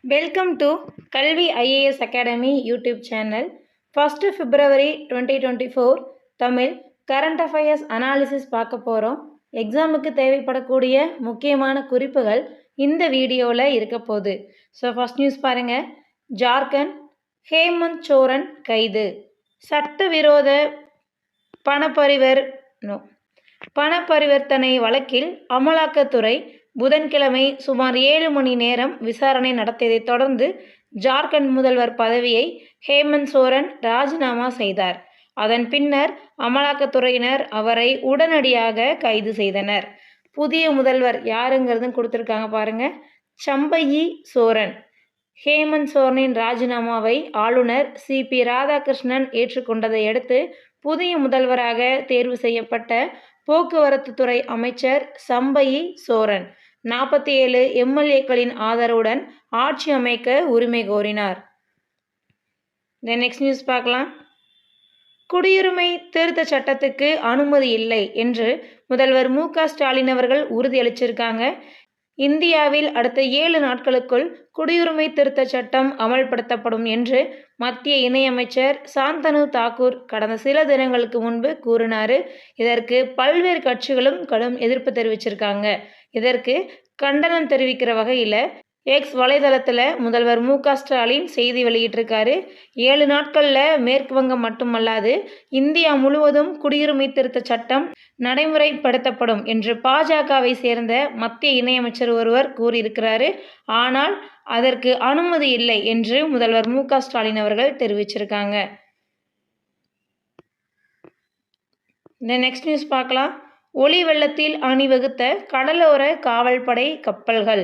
Welcome to கல்வி IAS academy YouTube channel. 1st February 2024 Tamil current affairs analysis பார்க்க போகிறோம். எக்ஸாமுக்கு தேவைப்படக்கூடிய முக்கியமான குறிப்புகள் இந்த வீடியோவில் இருக்க போகுது. ஸோ ஃபஸ்ட் நியூஸ் பாருங்கள். ஜார்க்கண்ட் ஹேமந்த் சோரன் கைது. சட்டவிரோத பணப்பரிவர்த்தனை வழக்கில் அமலாக்கத்துறை புதன்கிழமை சுமார் 7 மணி நேரம் விசாரணை நடத்தியதைத் தொடர்ந்து ஜார்க்கண்ட் முதல்வர் பதவியை ஹேமந்த் சோரன் ராஜினாமா செய்தார். அதன் பின்னர் அமலாக்கத்துறையினர் அவரை உடனடியாக கைது செய்தனர். புதிய முதல்வர் யாருங்கிறதும் கொடுத்துருக்காங்க பாருங்க. சம்பயி சோரன். ஹேமந்த் சோரனின் ராஜினாமாவை ஆளுநர் சிபி ராதாகிருஷ்ணன் ஏற்றுக்கொண்டதை அடுத்து புதிய முதல்வராக தேர்வு செய்யப்பட்ட போக்குவரத்து துறை அமைச்சர் சம்பயி சோரன் 47 எம்எல்ஏக்களின் ஆதரவுடன் ஆட்சி அமைக்க உரிமை கோரினார். நெக்ஸ்ட் நியூஸ் பார்க்கலாம். குடியுரிமை திருத்த சட்டத்துக்கு அனுமதி இல்லை என்று முதல்வர் மு.க. ஸ்டாலின் அவர்கள் உறுதியளிச்சிருக்காங்க. இந்தியாவில் அடுத்த 7 நாட்களுக்குள் குடியுரிமை திருத்த சட்டம் அமல்படுத்தப்படும் என்று மத்திய இணையமைச்சர் சாந்தனு தாக்கூர் கடந்த சில தினங்களுக்கு முன்பு கூறினார். இதற்கு பல்வேறு கட்சிகளும் கடும் எதிர்ப்பு தெரிவிச்சிருக்காங்க. இதற்கு கண்டனம் தெரிவிக்கிற வகையில் எக்ஸ் வலைதளத்தில் முதல்வர் மு.க. ஸ்டாலின் செய்தி வெளியிட்டிருக்காரு. 7 நாட்களில் மேற்கு வங்கம் மட்டுமல்லாது இந்தியா முழுவதும் குடியுரிமை திருத்த சட்டம் நடைமுறைப்படுத்தப்படும் என்று பாஜகவை சேர்ந்த மத்திய இணையமைச்சர் ஒருவர் கூறியிருக்கிறாரு. ஆனால் அதற்கு அனுமதி இல்லை என்று முதல்வர் மு.க. ஸ்டாலின் அவர்கள் தெரிவிச்சிருக்காங்க. நெக்ஸ்ட் நியூஸ் பார்க்கலாம். ஒளி வெள்ளத்தில் அணிவகுத்த கடலோர காவல்படை கப்பல்கள்.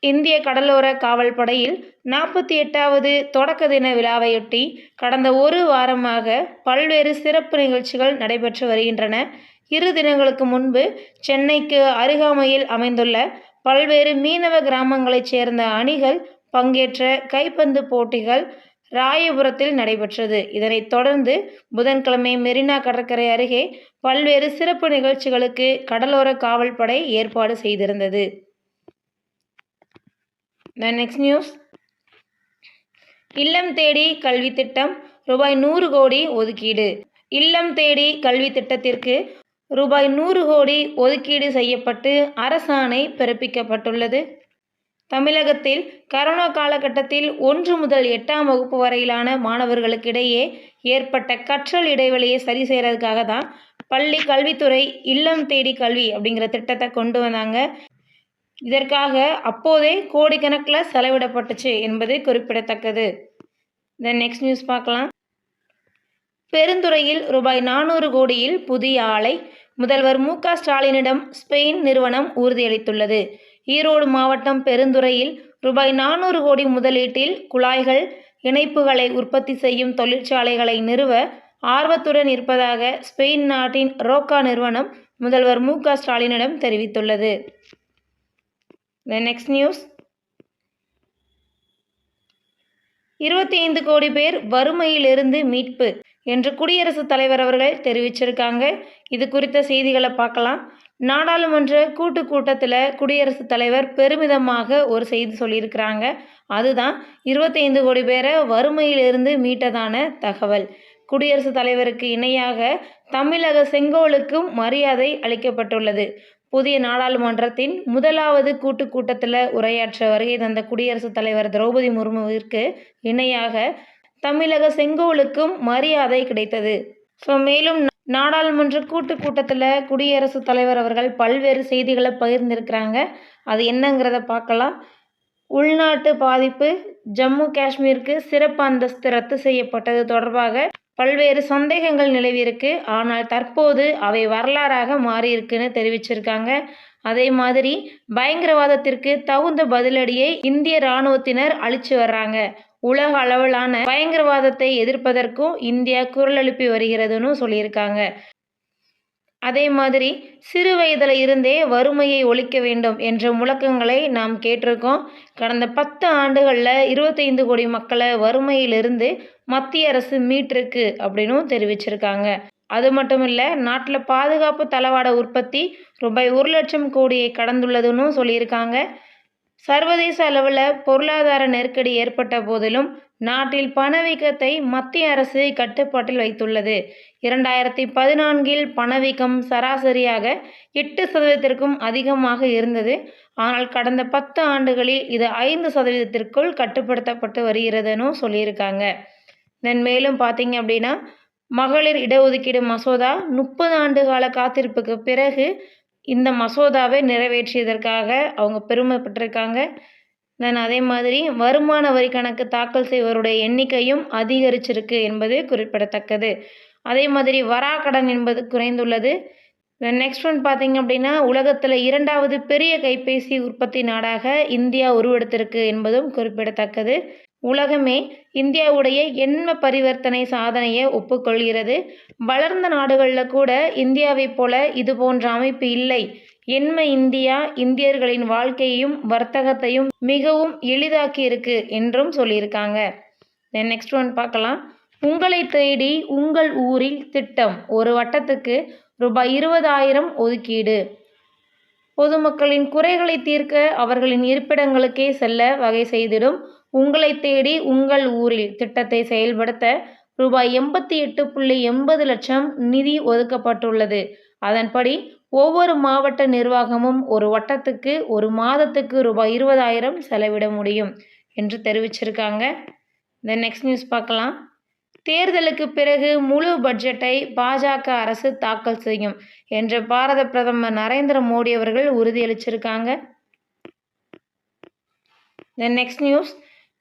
இந்திய கடலோர காவல்படையில் 48வது தொடக்க தின விழாவையொட்டி கடந்த ஒரு வாரமாக பல்வேறு சிறப்பு நிகழ்ச்சிகள் நடைபெற்று வருகின்றன. 2 தினங்களுக்கு முன்பு சென்னைக்கு அருகாமையில் அமைந்துள்ள பல்வேறு மீனவ கிராமங்களைச் சேர்ந்த அணிகள் பங்கேற்ற கைப்பந்து போட்டிகள் ராயபுரத்தில் நடைபெற்றது. இதனைத் தொடர்ந்து புதன்கிழமை மெரினா கடற்கரை அருகே பல்வேறு சிறப்பு நிகழ்ச்சிகளுக்கு கடலோர காவல்படை ஏற்பாடு செய்திருந்தது. Next news. இல்லம் தேடி கல்வி திட்டம் ரூபாய் 100 கோடி ஒதுக்கீடு. இல்லம் தேடி கல்வி திட்டத்திற்கு ரூபாய் 100 கோடி ஒதுக்கீடு செய்யப்பட்டு அரசாணை பிறப்பிக்கப்பட்டுள்ளது. தமிழகத்தில் கரோனா காலகட்டத்தில் 1 முதல் 8ஆம் வகுப்பு வரையிலான மாணவர்களுக்கிடையே ஏற்பட்ட கற்றல் இடைவெளியை சரி செய்கிறதுக்காக தான் பள்ளி கல்வித்துறை இல்லம் தேடி கல்வி அப்படிங்கிற திட்டத்தை கொண்டு வந்தாங்க. இதற்காக அப்போதே கோடிக்கணக்கில் செலவிடப்பட்டுச்சு என்பது குறிப்பிடத்தக்கது. நெக்ஸ்ட் நியூஸ் பார்க்கலாம். பெருந்துறையில் ரூபாய் 400 கோடியில் புதிய ஆலை. முதல்வர் மு.க. ஸ்டாலினிடம் ஸ்பெயின் நிறுவனம் உறுதியளித்துள்ளது. ஈரோடு மாவட்டம் பெருந்துறையில் ரூபாய் 400 கோடி முதலீட்டில் குழாய்கள் இணைப்புகளை உற்பத்தி செய்யும் தொழிற்சாலைகளை நிறுவ ஆர்வத்துடன் இருப்பதாக ஸ்பெயின் நாட்டின் ரோக்கா நிறுவனம் முதல்வர் மு.க. ஸ்டாலினிடம் தெரிவித்துள்ளது. Next news. 25 கோடி பேர் வறுமையிலிருந்து மீட்பு என்று குடியரசுத் தலைவர் அவர்கள் தெரிவிச்சிருக்காங்க. இது குறித்த செய்திகளை பார்க்கலாம். நாடாளுமன்ற கூட்டத்தில் குடியரசுத் தலைவர் பெருமிதமாக ஒரு செய்தி சொல்லியிருக்கிறாங்க. அதுதான் 25 கோடி பேரை வறுமையிலிருந்து மீட்டதான தகவல். குடியரசுத் தலைவருக்கு இணையாக தமிழக செங்கோலுக்கும் மரியாதை அளிக்கப்பட்டுள்ளது. புதிய நாடாளுமன்றத்தின் 1வது கூட்டத்தில் உரையாற்ற வருகை தந்த குடியரசுத் தலைவர் திரௌபதி முர்முவிற்கு இணையாக தமிழக செங்கோலுக்கும் மரியாதை கிடைத்தது. மேலும் நாடாளுமன்ற கூட்டத்தில் குடியரசுத் தலைவர் அவர்கள் பல்வேறு செய்திகளை பகிர்ந்திருக்கிறாங்க. அது என்னங்கிறத பார்க்கலாம். உள்நாட்டு பாதிப்பு, ஜம்மு காஷ்மீருக்கு சிறப்பு அந்தஸ்து ரத்து செய்யப்பட்டது தொடர்பாக பல்வேறு சந்தேகங்கள் நிலவியிருக்கு. ஆனால் தற்போது அவை வரலாறாக மாறியிருக்குன்னு தெரிவிச்சிருக்காங்க. அதே மாதிரி பயங்கரவாதத்திற்கு தகுந்த பதிலடியை இந்திய இராணுவத்தினர் அளிச்சு வர்றாங்க. உலக அளவிலான பயங்கரவாதத்தை எதிர்ப்பதற்கும் இந்தியா குரல் எழுப்பி வருகிறதுன்னு சொல்லியிருக்காங்க. அதே மாதிரி சிறு வயதில் இருந்தே வறுமையை ஒழிக்க வேண்டும் என்ற முழக்கங்களை நாம் கேட்டிருக்கோம். கடந்த 10 ஆண்டுகளில் 25 கோடி மக்களை வறுமையிலிருந்து மத்திய அரசு மீட்டிருக்கு அப்படின்னும் தெரிவிச்சிருக்காங்க. அது மட்டும் இல்லை, நாட்டில் பாதுகாப்பு தளவாட உற்பத்தி ரூபாய் 1 லட்சம் கோடியை கடந்துள்ளதுன்னு சொல்லியிருக்காங்க. சர்வதேச அளவில் பொருளாதார நெருக்கடி ஏற்பட்ட போதிலும் நாட்டில் பணவீக்கத்தை மத்திய அரசு கட்டுப்பாட்டில் வைத்துள்ளது. 2014 பணவீக்கம் சராசரியாக 8% அதிகமாக இருந்தது. ஆனால் கடந்த 10 ஆண்டுகளில் இது 5% கட்டுப்படுத்தப்பட்டு வருகிறதுன்னு சொல்லியிருக்காங்க. மேலும் பார்த்தீங்க அப்படின்னா, மகளிர் இடஒதுக்கீடு மசோதா 30 ஆண்டு கால காத்திருப்புக்கு பிறகு இந்த மசோதாவை நிறைவேற்றியதற்காக அவங்க பெருமைப்பட்டிருக்காங்க. அதே மாதிரி வருமான வரி கணக்கு தாக்கல் செய்வோருடைய எண்ணிக்கையும் அதிகரிச்சிருக்கு என்பது குறிப்பிடத்தக்கது. அதே மாதிரி வராக்கடன் என்பது குறைந்துள்ளது. நெக்ஸ்ட் ஒன் பார்த்தீங்க அப்படின்னா, உலகத்தில் 2வது பெரிய கைபேசி உற்பத்தி நாடாக இந்தியா உருவெடுத்திருக்கு என்பதும் குறிப்பிடத்தக்கது. உலகமே இந்தியாவுடைய எண்ம பரிவர்த்தனை சாதனையை ஒப்புக்கொள்கிறது. வளர்ந்த நாடுகளில் கூட இந்தியாவை போல இது போன்ற அமைப்பு இல்லை. எண்ம இந்தியா இந்தியர்களின் வாழ்க்கையையும் வர்த்தகத்தையும் மிகவும் எளிதாக்கி இருக்கு என்றும் சொல்லியிருக்காங்க. நெக்ஸ்ட் ஒன் பார்க்கலாம். உங்களை தேடி உங்கள் ஊரில் திட்டம் ஒரு வட்டத்துக்கு ரூபாய் 20,000 ஒதுக்கீடு. பொதுமக்களின் குறைகளை தீர்க்க அவர்களின் இருப்பிடங்களுக்கே செல்ல வகை செய்திடும் உங்களை தேடி உங்கள் ஊரில் திட்டத்தை செயல்படுத்த ரூபாய் 88.80 லட்சம் நிதி ஒதுக்கப்பட்டுள்ளது. அதன்படி ஒவ்வொரு மாவட்ட நிர்வாகமும் ஒரு வட்டத்துக்கு ஒரு மாதத்துக்கு ரூபாய் 20,000 செலவிட முடியும் என்று தெரிவிச்சிருக்காங்க. நெக்ஸ்ட் நியூஸ் பார்க்கலாம். தேர்தலுக்கு பிறகு முழு பட்ஜெட்டை பாஜக அரசு தாக்கல் செய்யும் என்று பாரத பிரதமர் நரேந்திர மோடி அவர்கள் உறுதியளிச்சிருக்காங்க. Next news.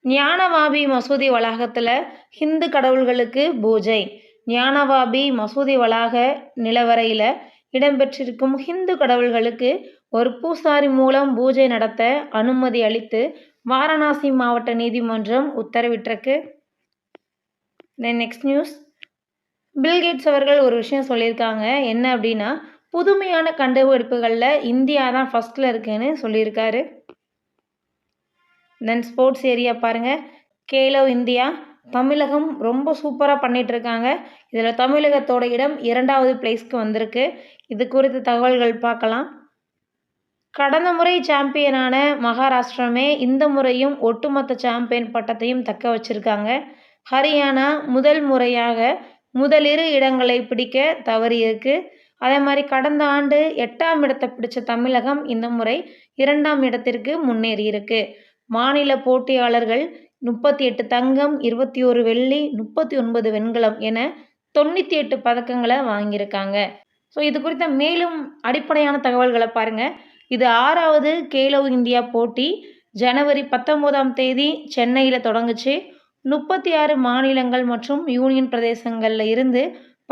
ஞானவாபி மசூதி வளாகத்தில் ஹிந்து கடவுள்களுக்கு பூஜை. ஞானவாபி மசூதி வளாக நிலவரையில் இடம்பெற்றிருக்கும் ஹிந்து கடவுள்களுக்கு ஒரு பூசாரி மூலம் பூஜை நடத்த அனுமதி அளித்து வாரணாசி மாவட்ட நீதிமன்றம் உத்தரவிட்டிருக்கு. Next news. பில்கேட்ஸ் அவர்கள் ஒரு விஷயம் சொல்லியிருக்காங்க. என்ன அப்படின்னா, புதுமையான கண்டுபிடிப்புகளில் இந்தியா தான் ஃபர்ஸ்டில் இருக்குன்னு சொல்லியிருக்காரு. ஸ்போர்ட்ஸ் ஏரியா பாருங்கள். கேலோ இந்தியா தமிழகம் ரொம்ப சூப்பராக பண்ணிகிட்ருக்காங்க. இதில் தமிழகத்தோட இடம் 2வது பிளேஸ்க்கு வந்திருக்கு. இது குறித்த தகவல்கள் பார்க்கலாம். கடந்த முறை சாம்பியனான மகாராஷ்டிரமே இந்த முறையும் ஒட்டுமொத்த சாம்பியன் பட்டத்தையும் தக்க வச்சிருக்காங்க. ஹரியானா முதல் முறையாக முதலிரு இடங்களை பிடிக்க தவறியிருக்கு. அதே மாதிரி கடந்த ஆண்டு 8ஆம் இடத்தை பிடிச்ச தமிழகம் இந்த முறை 2ஆம் இடத்திற்கு முன்னேறியிருக்கு. மாநில போட்டியாளர்கள் 38 தங்கம், 21 வெள்ளி, 39 வெண்கலம் என 98 பதக்கங்களை வாங்கியிருக்காங்க. ஸோ இது குறித்த மேலும் அடிப்படையான தகவல்களை பாருங்கள். இது 6வது கேலோ இந்தியா போட்டி ஜனவரி 19ஆம் தேதி சென்னையில் தொடங்குச்சு. 36 மாநிலங்கள் மற்றும் யூனியன் பிரதேசங்களில் இருந்து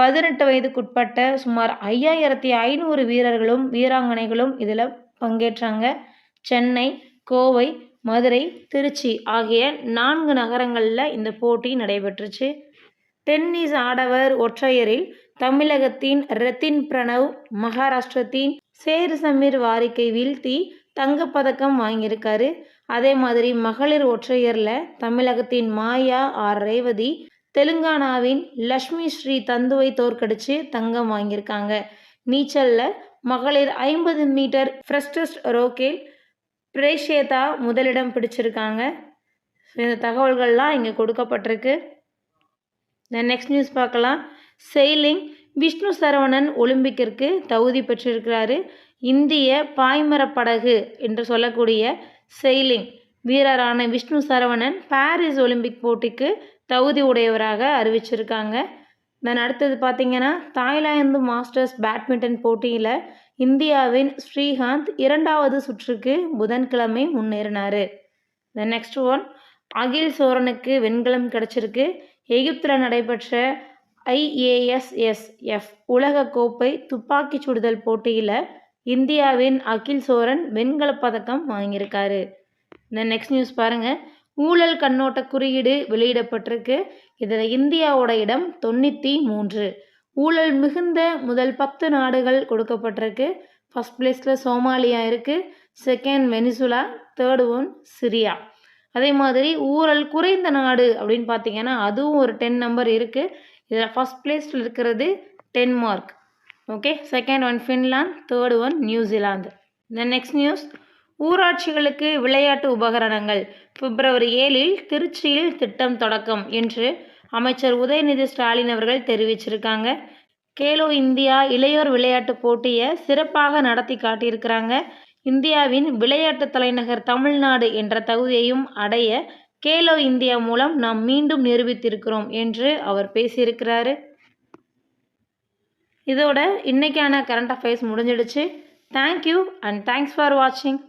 18 வயதுக்குட்பட்ட சுமார் 5500 வீரர்களும் வீராங்கனைகளும் இதில் பங்கேற்றாங்க. சென்னை, கோவை, மதுரை, திருச்சி ஆகிய 4 நகரங்களில் இந்த போட்டி நடைபெற்றுச்சு. டென்னிஸ் ஆடவர் ஒற்றையரில் தமிழகத்தின் ரத்தின் பிரணவ் மகாராஷ்டிரத்தின் சேர் சமீர் வாரிக்கை வீழ்த்தி தங்கப்பதக்கம் வாங்கியிருக்காரு. அதே மாதிரி மகளிர் ஒற்றையரில் தமிழகத்தின் மாயா ஆர் ரேவதி தெலுங்கானாவின் லக்ஷ்மி ஸ்ரீ தந்துவை தோற்கடிச்சு தங்கம் வாங்கியிருக்காங்க. நீச்சலில் மகளிர் 50 மீட்டர் ஃப்ரெஸ்டஸ்ட் ரோக்கேல் பிரேஷேதா முதலிடம் பிடிச்சிருக்காங்க. இந்த தகவல்கள்லாம் இங்கே கொடுக்கப்பட்டிருக்கு. நெக்ஸ்ட் நியூஸ் பார்க்கலாம். செயிலிங் விஷ்ணு சரவணன் ஒலிம்பிக்கிற்கு தகுதி பெற்றிருக்கிறாரு. இந்திய பாய்மர படகு என்று சொல்லக்கூடிய செயிலிங் வீரரான விஷ்ணு சரவணன் பாரிஸ் ஒலிம்பிக் போட்டிக்கு தகுதி உடையவராக அறிவிச்சிருக்காங்க. அடுத்தது பார்த்திங்கன்னா, தாய்லாந்து மாஸ்டர்ஸ் பேட்மிண்டன் போட்டியில் இந்தியாவின் ஸ்ரீகாந்த் 2வது சுற்றுக்கு புதன்கிழமை முன்னேறினார். Next one. அகில் சோரனுக்கு வெண்கலம் கிடச்சிருக்கு. எகிப்தில் நடைபெற்ற IASSF உலகக்கோப்பை துப்பாக்கி சுடுதல் போட்டியில் இந்தியாவின் அகில் சோரன் வெண்கலப் பதக்கம் வாங்கியிருக்காரு. நெக்ஸ்ட் நியூஸ் பாருங்கள். ஊழல் கண்ணோட்ட குறியீடு வெளியிடப்பட்டிருக்கு. இதில் இந்தியாவோட இடம் 93. ஊழல் மிகுந்த முதல் 10 நாடுகள் கொடுக்கப்பட்டிருக்கு. ஃபர்ஸ்ட் பிளேஸில் சோமாலியா இருக்குது. Second Venezuela, 3rd one Syria. அதே மாதிரி ஊழல் குறைந்த நாடு அப்படின்னு பார்த்தீங்கன்னா அதுவும் ஒரு 10 நம்பர் இருக்குது. இதில் ஃபர்ஸ்ட் பிளேஸில் இருக்கிறது Denmark. Okay, second one Finland, 3rd one New Zealand. Next news. ஊராட்சிகளுக்கு விளையாட்டு உபகரணங்கள் பிப்ரவரி 7 திருச்சியில் திட்டம் தொடக்கம் என்று அமைச்சர் உதயநிதி ஸ்டாலின் அவர்கள் தெரிவிச்சிருக்காங்க. கேலோ இந்தியா இளையோர் விளையாட்டு போட்டியை சிறப்பாக நடத்தி காட்டியிருக்கிறாங்க. இந்தியாவின் விளையாட்டு தலைநகர் தமிழ்நாடு என்ற தகுதியையும் அடைய கேலோ இந்தியா மூலம் நாம் மீண்டும் நிரூபித்திருக்கிறோம் என்று அவர் பேசியிருக்கிறாரு. இதோட இன்னைக்கான கரண்ட் அஃபேர்ஸ் முடிஞ்சிடுச்சு. தேங்க்யூ அண்ட் தேங்க்ஸ் ஃபார் வாட்சிங்.